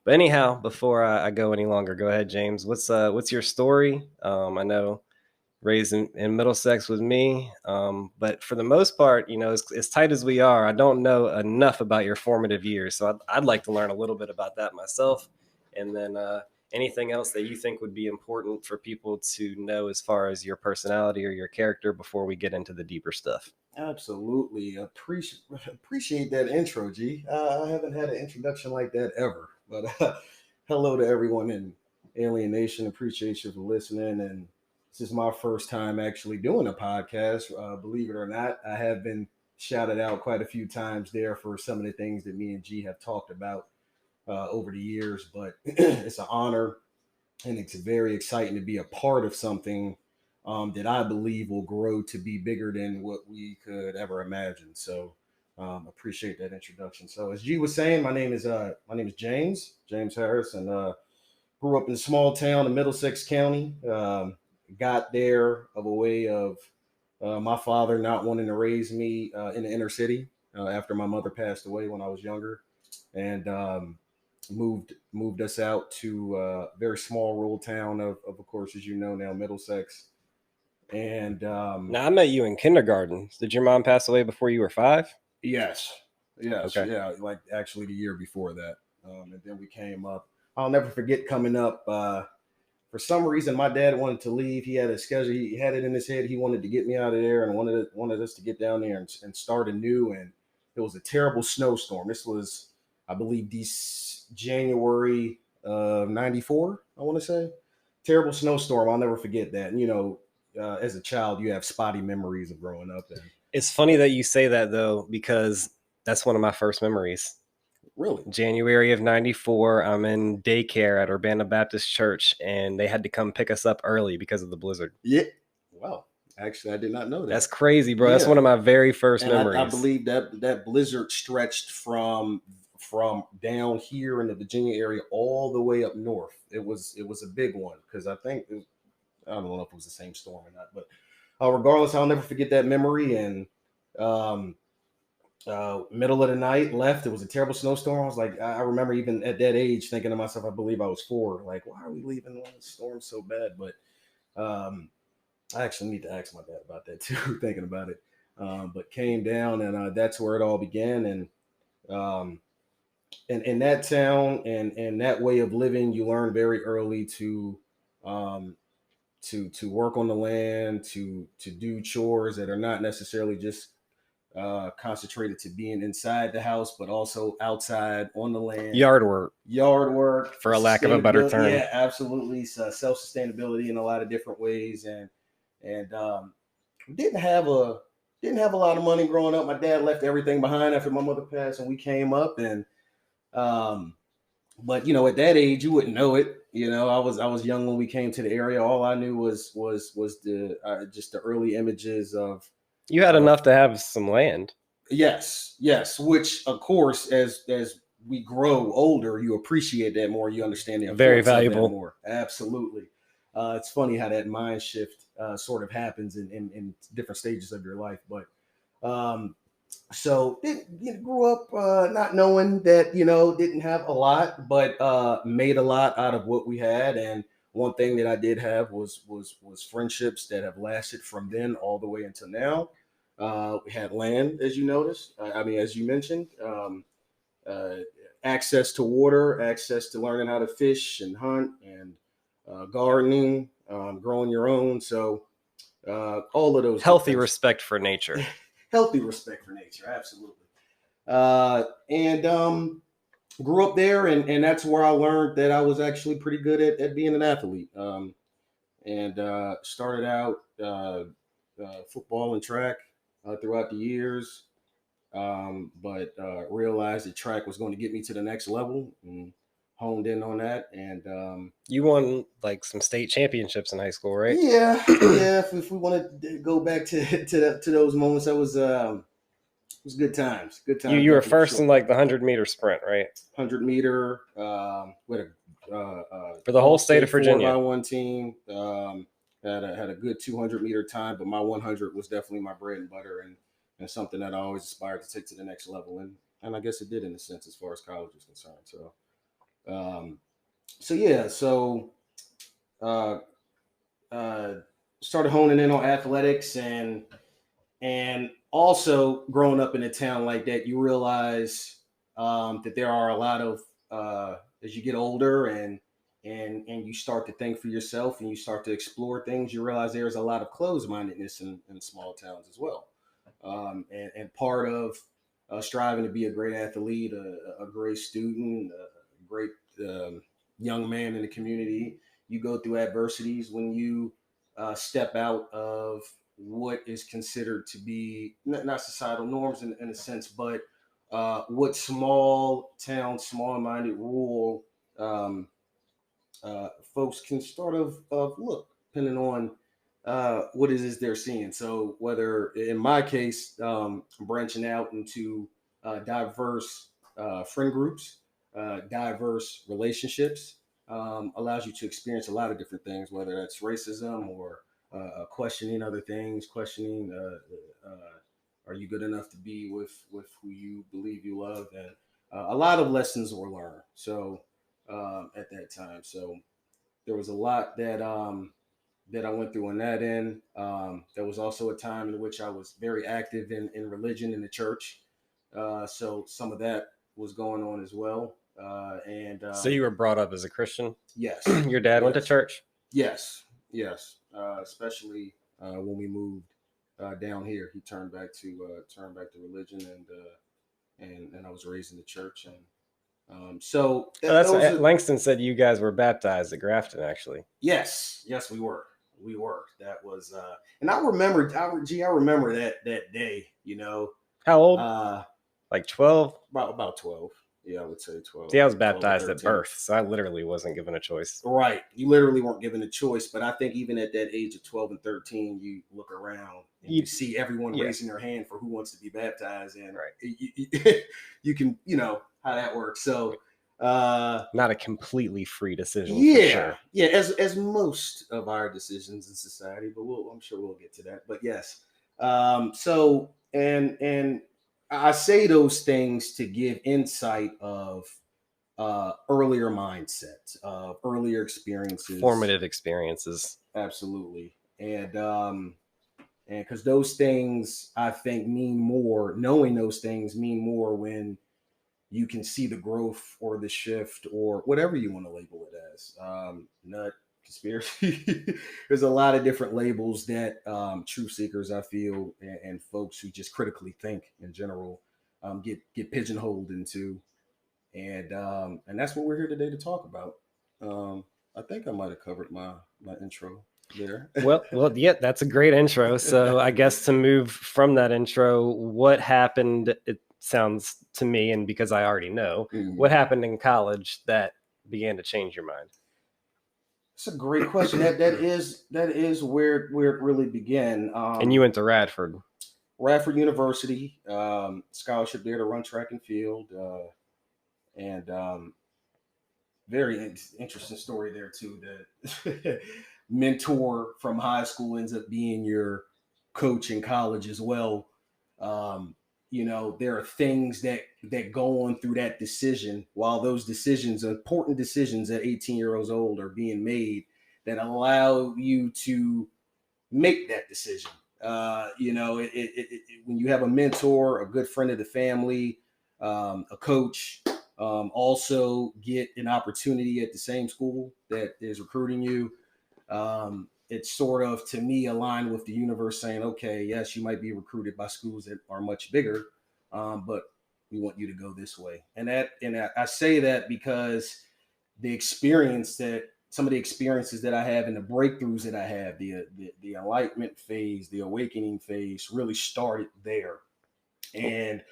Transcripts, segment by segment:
But anyhow, before I go any longer, go ahead, James. What's your story? I know raised in Middlesex with me, but for the most part, as tight as we are, I don't know enough about your formative years. So I'd like to learn a little bit about that myself, and then anything else that you think would be important for people to know as far as your personality or your character before we get into the deeper stuff. Absolutely. Appreciate that intro, G. I haven't had an introduction like that ever. But hello to everyone in Alien Nation. Appreciate you for listening. And this is my first time actually doing a podcast. Believe it or not, I have been shouted out quite a few times there for some of the things that me and G have talked about over the years. But it's an honor and it's very exciting to be a part of something that I believe will grow to be bigger than what we could ever imagine. So appreciate that introduction. So as G was saying, my name is James Harris, and grew up in a small town in Middlesex County. Got there of a way of my father not wanting to raise me in the inner city after my mother passed away when I was younger, and moved us out to a very small rural town of course, as you know now, Middlesex. And Now I met you in kindergarten. Did your mom pass away before you were 5? yes, yes, Okay. yeah, like actually the year before that. And then we came up. I'll never forget coming up. For some reason, my dad wanted to leave. He had a schedule. He had it in his head. He wanted to get me out of there and wanted us to get down there and start anew. And it was a terrible snowstorm. This was, I believe, this January of '94. I want to say terrible snowstorm. I'll never forget that. And, as a child, you have spotty memories of growing up. And It's funny that you say that though, because that's one of my first memories. really, January of '94, I'm in daycare at Urbana Baptist Church, and they had to come pick us up early because of the blizzard. yeah. Wow. Actually, I did not know That's that. crazy, bro. That's Yeah. one of my very first And I memories. believe that blizzard stretched from down here in the Virginia area all the way up north. It was a big one because I don't know if it was the same storm or not, but regardless, I'll never forget that memory. And um, middle of the night, left. It was a terrible snowstorm. I was like, I remember even at that age thinking to myself, I believe I was 4. Like, why are we leaving when the storm's so bad? But um, I actually need to ask my dad about that too, thinking about it. But came down, and that's where it all began. And in that town and that way of living, you learn very early um, to work on the land, to do chores that are not necessarily just concentrated to being inside the house, but also outside on the land. Yard work, Yard work, for a lack of a better sustainability. term. Yeah, absolutely. Self sustainability in a lot of different ways, and didn't have a lot of money growing up. My dad left everything behind after my mother passed, and we came up. And um, but at that age, you wouldn't know it. I was young when we came to the area. All I knew was the just the early images You had of enough to have some land. yes, yes. Which of course, as we grow older, you appreciate that more. You understand the Very importance of that valuable. more. Absolutely. It's funny how that mind shift sort of happens in different stages of your life. But so grew up not knowing that didn't have a lot, but made a lot out of what we had. And one thing that I did have was friendships that have lasted from then all the way until now. We had land, as you noticed. As you mentioned, uh, access to water, access to learning how to fish and hunt and gardening, growing your own. So all of those good Healthy things. respect for nature. Healthy respect for nature, absolutely. And grew up there, and that's where I learned that I was actually pretty good at being an athlete. And started out football and track throughout the years, but realized that track was going to get me to the next level and honed in on that. And You won like some state championships in high school, right? yeah, yeah. If we want to go back to those moments, that was good times. Good You times, you were definitely for first sure. in like the 100-meter sprint, right? 100 meter with a For the whole all state of state 4 by Virginia. 1 team. Had a good 200 meter time, but my 100 was definitely my bread and butter, and something that I always aspired to take to the next level. And I guess it did in a sense as far as college is concerned. So Um, so yeah, so uh, uh, started honing in on athletics, and also growing up in a town like that, you realize that there are a lot of as you get older and you start to think for yourself and you start to explore things, you realize there's a lot of closed-mindedness in small towns as well. And part of striving to be a great athlete, a great student, a great um, young man in the community, you go through adversities when you step out of what is considered to be not societal norms in a sense, but what small town, small minded, rural folks can sort of look, depending on what it is they're seeing. So, whether in my case, branching out into diverse friend groups, diverse relationships, allows you to experience a lot of different things, whether that's racism or questioning other things, questioning are you good enough to be with who you believe you love, and a lot of lessons were learned. So at that time, so there was a lot that I went through on that end. There was also a time in which I was very active in religion in the church. So some of that was going on as well. And So you were brought up as a Christian? yes, Your dad went to yes, church? yes, yes. Especially when we moved down here, he turned back to religion, and I was raised in the church, and Oh, that's those are Langston said you guys were baptized at Grafton, actually. yes, yes, we were. We were. That was and I remember I remember that day, How old? Uh Like 12? about 12. Yeah, I would say See, 12, I was 12 or baptized at 13. birth, so I literally wasn't given a choice. Right. You literally weren't given a choice, but I think even at that age of 12 and 13, you look around and you You, see everyone yeah, raising their hand for who wants to be baptized, and right. you can, how that works. So uh Not a completely free decision for Yeah, sure. yeah, as most of our decisions in society, but I'm sure we'll get to that. But yes, so and I say those things to give insight of earlier mindset, earlier experiences, Formative experiences. absolutely, and because those things I think mean more. Knowing those things mean more when you can see the growth or the shift or whatever you want to label it as. Nut conspiracy. There's a lot of different labels that truth seekers, I feel, and folks who just critically think in general get pigeonholed into, and that's what we're here today to talk about. I think I might have covered my intro there. Well, yeah, that's a great intro. So I guess to move from that intro, what happened? It sounds to me, and because I already know, what Mhm. happened in college that began to change your mind? It's a great question. That is where it really began. And you went to Radford. Radford University, scholarship there to run track and field, and very interesting story there too. That mentor from high school ends up being your coach in college as well. Um, there are things that go on through that decision. While those decisions, important decisions at 18 years old, are being made, that allow you to make that decision. When you have a mentor, a good friend of the family, a coach, also get an opportunity at the same school that is recruiting you. It's sort of, to me, aligned with the universe saying, okay, yes, you might be recruited by schools that are much bigger, but we want you to go this way. And I say that because the experience that some of the experiences that I have and the breakthroughs that I have, the enlightenment phase, the awakening phase, really started there. And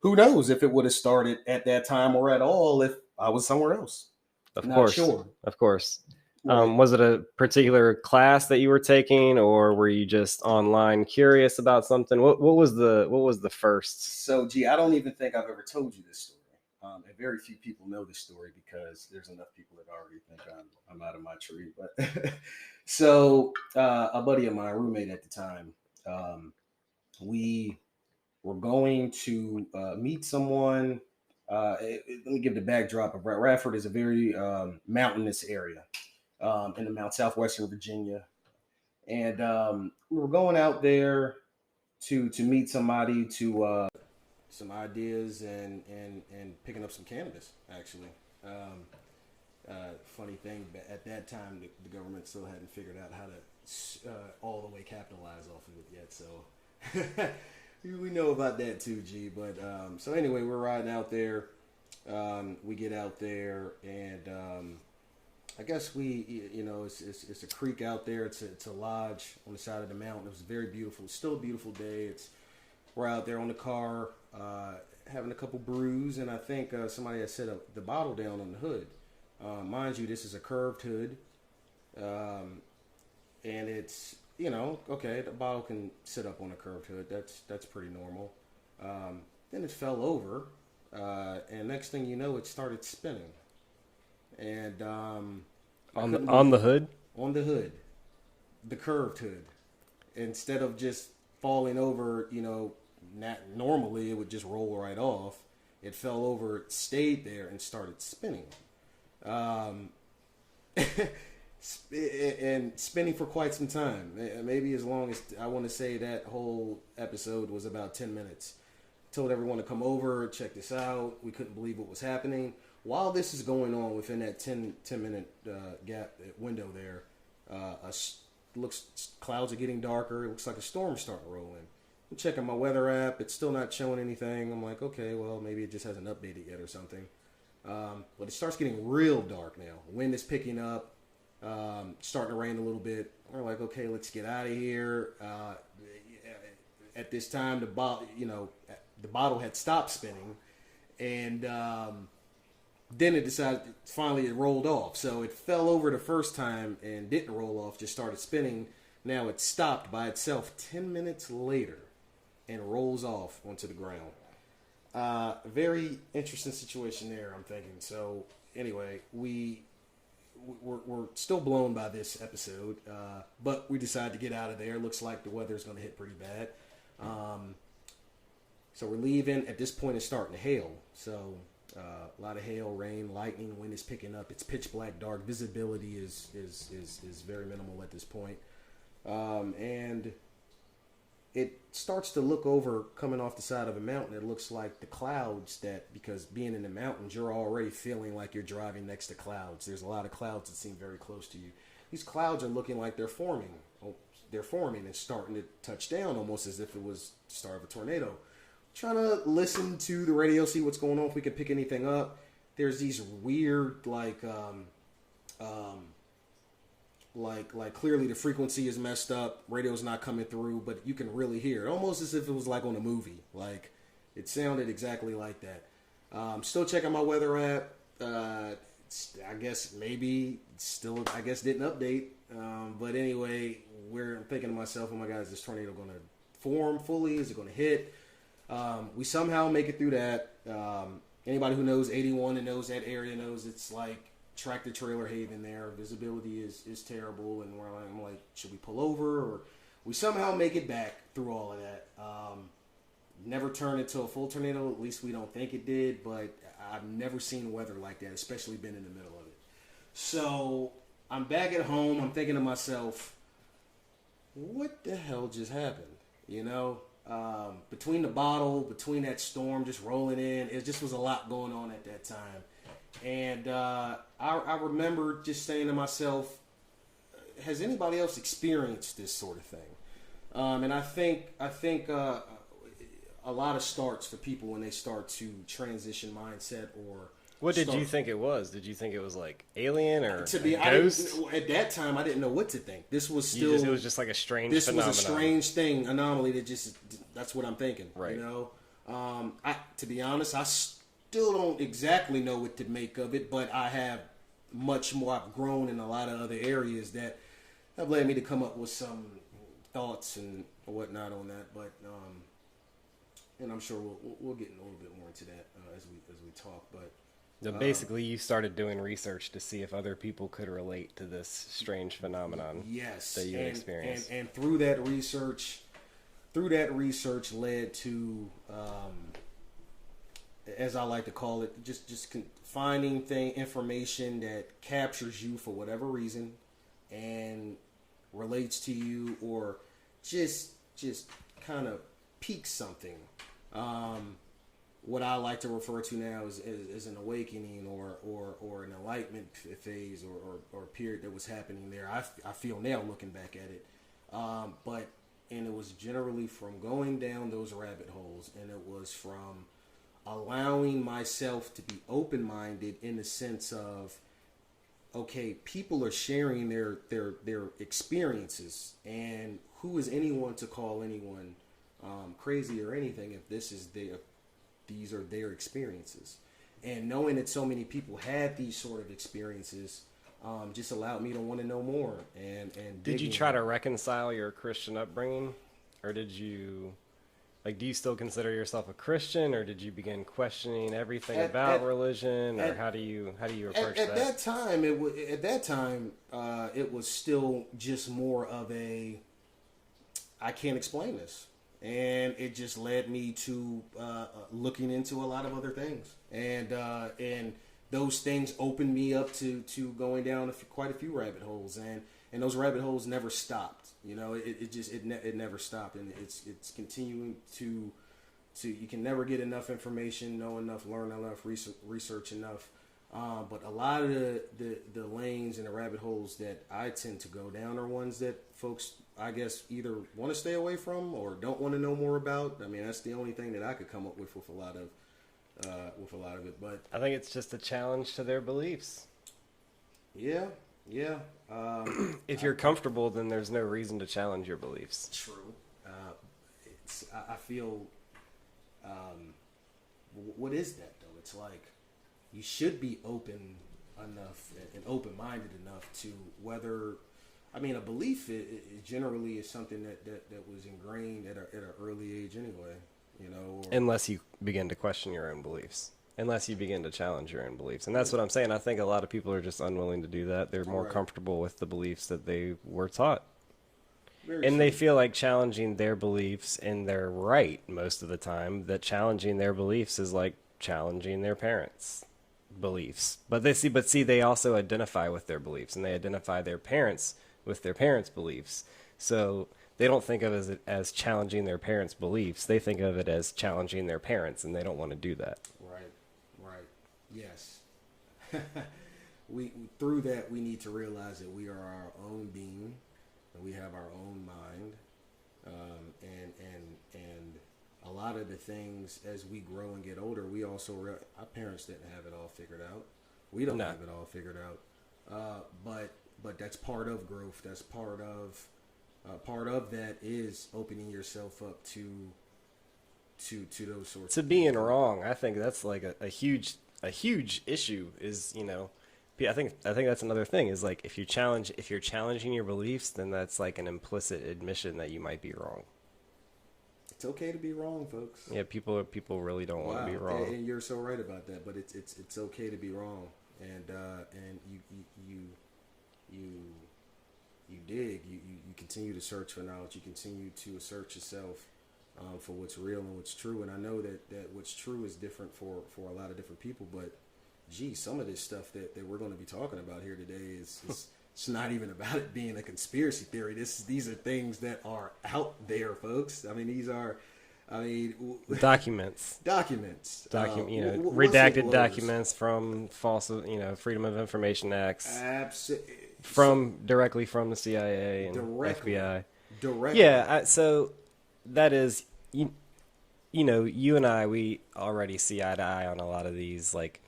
who knows if it would have started at that time or at all if I was somewhere else. Of Not course, sure. of course. Right. Was it a particular class that you were taking, or were you just online curious about something? What was the first? So, gee, I don't even think I've ever told you this story. And very few people know this story because there's enough people that already think I'm out of my tree. But so, a buddy of mine, roommate at the time, we were going to meet someone. Let me give the backdrop of Radford is a very mountainous area in the Mount Southwestern Virginia, and we were going out there to meet somebody to some ideas and picking up some cannabis actually. Um, Funny thing, but at that time the government still hadn't figured out how to all the way capitalize off of it yet. So we know about that too, G. But so anyway, we're riding out there. We get out there, and I guess it's a creek out there. It's a lodge on the side of the mountain. It was very beautiful. It's still a beautiful day. We're out there on the car, having a couple brews, and I think somebody had set up the bottle down on the hood. Mind you, this is a curved hood, and it's okay. The bottle can sit up on a curved hood. That's pretty normal. Then it fell over, and next thing you know, it started spinning, and On the hood. on the hood, the curved hood, instead of just falling over, normally it would just roll right off. It fell over, it stayed there, and started spinning. Um, and spinning for quite some time. Maybe as long as I want to say that whole episode was about 10 minutes. Told everyone to come over, check this out. We couldn't believe what was happening. While this is going on within that 10 minute gap window there, clouds are getting darker. It looks like a storm's starting rolling. I'm checking my weather app. It's still not showing anything. I'm like, okay, well, maybe it just hasn't updated yet or something. But it starts getting real dark now. Wind is picking up, starting to rain a little bit. We're like, okay, let's get out of here. At this time, the bottle had stopped spinning, and then it decided. Finally, it rolled off. So it fell over the first time and didn't roll off. Just started spinning. Now it stopped by itself 10 minutes later, and rolls off onto the ground. Very interesting situation there, I'm thinking. So anyway, we're still blown by this episode, but we decided to get out of there. Looks like the weather's going to hit pretty bad. So we're leaving. At this point, it's starting to hail. So a lot of hail, rain, lightning, wind is picking up. It's pitch black, dark. Visibility is very minimal at this point. And it starts to look over coming off the side of a mountain. It looks like the clouds because being in the mountains, you're already feeling like you're driving next to clouds. There's a lot of clouds that seem very close to you. These clouds are looking like they're forming. They're forming and starting to touch down almost as if it was the start of a tornado. Trying to listen to the radio, see what's going on, if we can pick anything up. There's these weird, like clearly the frequency is messed up, radio's not coming through, but you can really hear it, almost as if it was like on a movie. Like it sounded exactly like that. Still checking my weather app. I guess maybe still didn't update. But anyway, I'm thinking to myself, oh my God, is this tornado going to form fully? Is it going to hit? We somehow make it through that. Anybody who knows 81 and knows that area knows it's like tractor trailer haven there. Visibility is terrible, and I'm like, should we pull over? Or we somehow make it back through all of that. Never turned into a full tornado, at least we don't think it did, but I've never seen weather like that, especially been in the middle of it. So I'm back at home, I'm thinking to myself, what the hell just happened? Between the bottle, between that storm just rolling in, it just was a lot going on at that time. And I remember just saying to myself, has anybody else experienced this sort of thing? And I think a lot of starts for people when they start to transition mindset or. What did you think it was? Did you think it was like alien or ghost? At that time, I didn't know what to think. This was still. It was just like a strange. This phenomenon. Was a strange thing, anomaly that just. That's what I'm thinking. Right. To be honest, I still don't exactly know what to make of it, but I have much more. I've grown in a lot of other areas that have led me to come up with some thoughts and whatnot on that. But and I'm sure we'll get a little bit more into that as we talk. But. So basically, you started doing research to see if other people could relate to this strange phenomenon. Yes, that you experienced. And through that research led to as I like to call it, finding information that captures you for whatever reason and relates to you, or just kind of piques something. Um, what I like to refer to now is an awakening, or an enlightenment phase, or period that was happening there. I feel now looking back at it. But and it was generally from going down those rabbit holes, and it was from allowing myself to be open minded in the sense of, okay, people are sharing their experiences, and who is anyone to call anyone crazy or anything if these are their experiences. And knowing that so many people had these sort of experiences just allowed me to want to know more and Did dig you in. try to reconcile your Christian upbringing, or did you like? Do you still consider yourself a Christian, or did you begin questioning everything At about at religion, or at how do you at, approach at that? that time it was still just more of a, I can't explain this, and it just led me to looking into a lot of other things, and those things opened me up to going down quite a few rabbit holes, and those rabbit holes never stopped. You know, it never stopped, and it's continuing to you can never get enough information, know enough, learn enough, research enough. But a lot of the lanes and the rabbit holes that I tend to go down are ones that folks, I guess, either want to stay away from or don't want to know more about. I mean, that's the only thing that I could come up with a lot of it. But I think it's just a challenge to their beliefs. yeah, yeah, If you're comfortable, then there's no reason to challenge your beliefs. true. I feel, what is that though? It's like you should be open enough and open minded enough to whether, I mean, a belief it generally is something that was ingrained at an early age anyway, you know. Or, Unless you begin to question your own beliefs, unless you begin to challenge your own beliefs. And that's what I'm saying. I think a lot of people are just unwilling to do that. They're more right, comfortable with the beliefs that they were taught. very And they true. feel like challenging their beliefs, and they're right most of the time, that challenging their beliefs is like challenging their parents' beliefs. But see, they also identify with their beliefs, and they identify their parents with their parents' beliefs. So they don't think of it as challenging their parents' beliefs. They think of it as challenging their parents, and they don't want to do that. Right, right, yes. we through that we need to realize that we are our own being, and we have our own mind, and a lot of the things as we grow and get older, we also our parents didn't have it all figured out. We don't No. have it all figured out, but that's part of growth. That's part of that is opening yourself up to those sorts To of things. being wrong, I think that's like a huge issue. Is I think that's another thing. Is like if you're challenging your beliefs, then that's like an implicit admission that you might be wrong. It's okay to be wrong, folks. Yeah, people really don't want to Wow, be and, wrong. and you're so right about that. But it's okay to be wrong, and you you dig. You continue to search for knowledge. You continue to assert yourself for what's real and what's true. And I know that what's true is different for a lot of different people. But gee, some of this stuff that we're going to be talking about here today is it's not even about it being a conspiracy theory. These are things that are out there, folks. I mean, these are, I mean, Documents, documents, redacted whistleblowers. documents from false, Freedom of Information Acts, So directly from the CIA and directly, FBI. directly, Yeah, so that is you and I, we already see eye to eye on a lot of these. Like,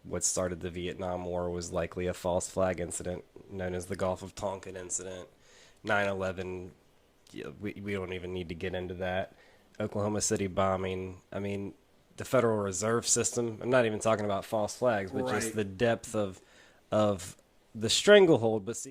what started the Vietnam War was likely a false flag incident known as the Gulf of Tonkin incident. 9/11, we don't even need to get into that. Oklahoma City bombing. I mean, the Federal Reserve System. I'm not even talking about false flags, but right. just the depth of the stranglehold. But see.